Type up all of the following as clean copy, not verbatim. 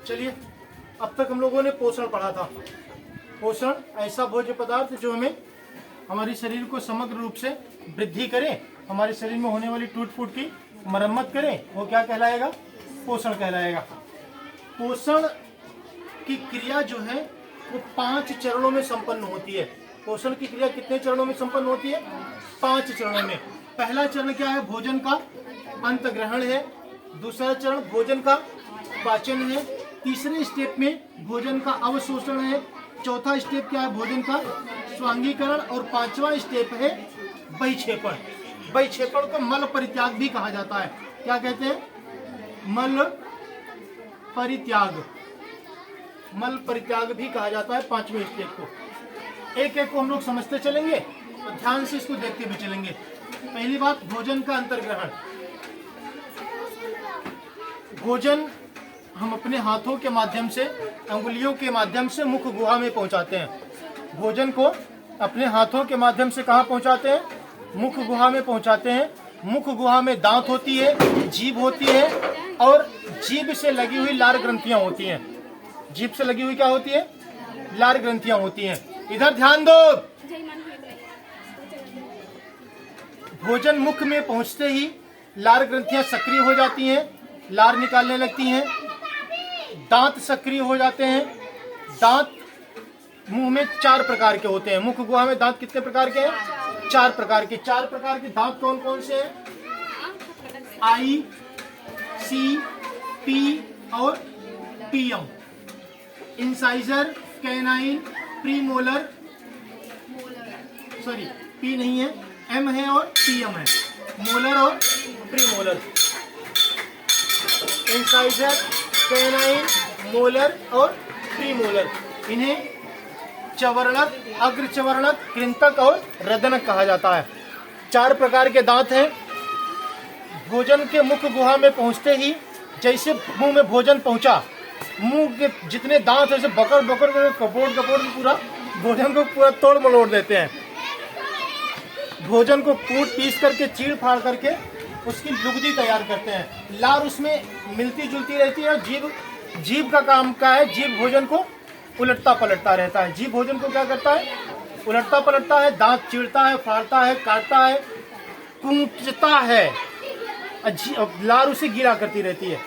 चलिए, अब तक हम लोगों ने पोषण पढ़ा था। पोषण ऐसा भोज्य पदार्थ जो हमें हमारे शरीर को समग्र रूप से वृद्धि करे, हमारे शरीर में होने वाली टूट फूट की मरम्मत करे, वो क्या कहलाएगा? पोषण कहलाएगा। पोषण की क्रिया जो है वो 5 चरणों में संपन्न होती है। पोषण की क्रिया कितने चरणों में संपन्न होती है? 5 चरणों में। पहला चरण क्या है? भोजन का अंतग्रहण है। दूसरा चरण भोजन का पाचन है। तीसरे स्टेप में भोजन का अवशोषण है। चौथा स्टेप क्या है? भोजन का स्वांगीकरण। और 5वां स्टेप है बहिक्षेपण। बहिक्षेपण को मल परित्याग भी कहा जाता है। क्या कहते हैं? मल परित्याग। मल परित्याग भी कहा जाता है 5वें स्टेप को। एक एक को हम लोग समझते चलेंगे और ध्यान से इसको देखते भी चलेंगे। पहली बात, भोजन का अंतर्ग्रहण। भोजन हम अपने हाथों के माध्यम से, अंगुलियों के माध्यम से मुख गुहा में पहुंचाते हैं। भोजन को अपने हाथों के माध्यम से कहाँ पहुंचाते हैं? मुख गुहा में पहुंचाते हैं। मुख गुहा में दांत होती है, जीभ होती है और जीभ से लगी हुई लार ग्रंथियां होती हैं। जीभ से लगी हुई क्या होती है? लार ग्रंथियां होती हैं। इधर ध्यान दो। भोजन मुख में पहुंचते ही लार ग्रंथियां सक्रिय हो जाती हैं, लार निकालने लगती हैं। दांत सक्रिय हो जाते हैं। दांत मुंह में 4 प्रकार के होते हैं। मुख गुहा में दांत कितने प्रकार के हैं? 4 प्रकार के। 4 प्रकार के दांत कौन कौन से हैं? आई, सी, पी और PM. Incisor, canine, premolar, sorry P नहीं है, एम है और पीएम है। मोलर और प्रीमोलर। इंसाइजर, कैनाइन, मोलर और प्रीमोलर। इन्हें चवर्णक, अग्रचवर्णक, कृंतक और रदनक कहा जाता है। 4 प्रकार के दांत हैं। भोजन के मुख गुहा में पहुंचते ही जैसे मुंह में भोजन पहुंचा, मुंह के जितने दांत ऐसे बकड़ बकड़ कर कपोड़ कपोड़ पूरा भोजन को पूरा तोड़ मरोड़ देते हैं। भोजन को कूट पीस करके, चीड़ फाड़ करके उसकी लुगदी तैयार करते हैं। लार उसमें मिलती जुलती रहती है। जीभ का काम क्या है? जीभ भोजन को उलटता पलटता रहता है। जीभ भोजन को क्या करता है? उलटता पलटता है। दांत चीरता है, फाड़ता है, काटता है, कूटता है। लार उसे गिरा करती रहती है।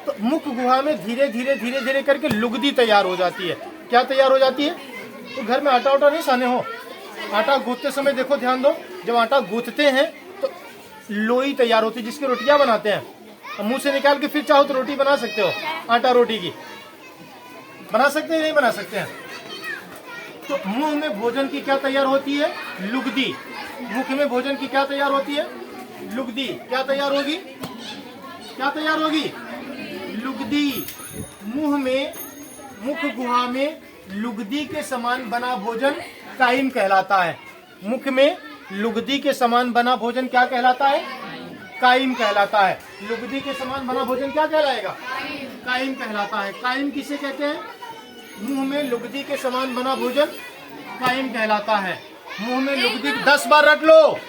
तो मुख गुहा में धीरे धीरे धीरे धीरे करके लुगदी तैयार हो जाती है। क्या तैयार हो जाती है? तो घर में आटा उटा नहीं साने हो, आटा गूंथते समय देखो, ध्यान दो, जब आटा गूंथते हैं तो लोई तैयार होती है जिसकी रोटियां बनाते हैं। मुंह से निकाल के फिर चाहो तो रोटी बना सकते हो। आटा रोटी की बना सकते हैं, नहीं बना सकते हैं? तो मुंह में भोजन की क्या तैयार होती है? लुगदी। मुख में भोजन की क्या तैयार होती है? लुगदी। क्या तैयार होगी? क्या तैयार होगी? लुगदी। मुंह में, मुख गुहा में लुगदी के समान बना भोजन काइम कहलाता है। मुख में लुगदी के समान बना भोजन क्या कहलाता है? काइम कहलाता है। लुगदी के समान बना भोजन क्या कहलाएगा? काइम कहलाता है। काइम किसे कहते हैं? मुंह में लुगदी के समान बना भोजन काइम कहलाता है। मुंह में लुगदी, 10 बार रट लो,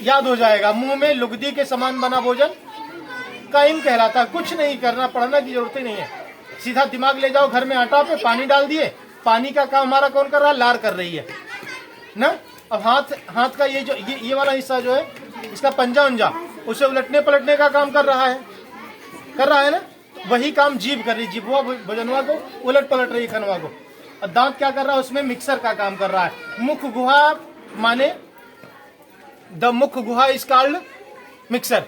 याद हो जाएगा। मुंह में लुगदी के समान बना भोजन काइम कहलाता है। कुछ नहीं करना, पढ़ना की जरूरत ही नहीं है। सीधा दिमाग ले जाओ, घर में आटा पे पानी डाल दिए, पानी का काम हमारा कौन कर रहा है? लार कर रही है ना। अब हाथ का ये जो ये वाला हिस्सा जो है, इसका पंजा उंजा, उसे उलटने पलटने का काम कर रहा है ना। वही काम जीभ कर रही है। जीभवा भोजनवा को उलट पलट रही है, खनवा को। और दांत क्या कर रहा है? उसमें मिक्सर का काम कर रहा है। मुख गुहा माने द मुख गुहा इज कॉल्ड मिक्सर।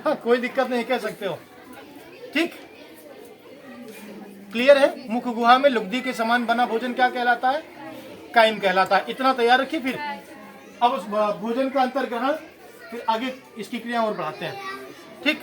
हाँ, कोई दिक्कत नहीं, कह सकते हो। ठीक, क्लियर है? मुख गुहा में लुगदी के समान बना भोजन क्या कहलाता है? काइम कहलाता है। इतना तैयार रखिए। फिर अब उस भोजन का अंतर्ग्रहण, फिर आगे इसकी क्रिया और बढ़ाते हैं। ठीक।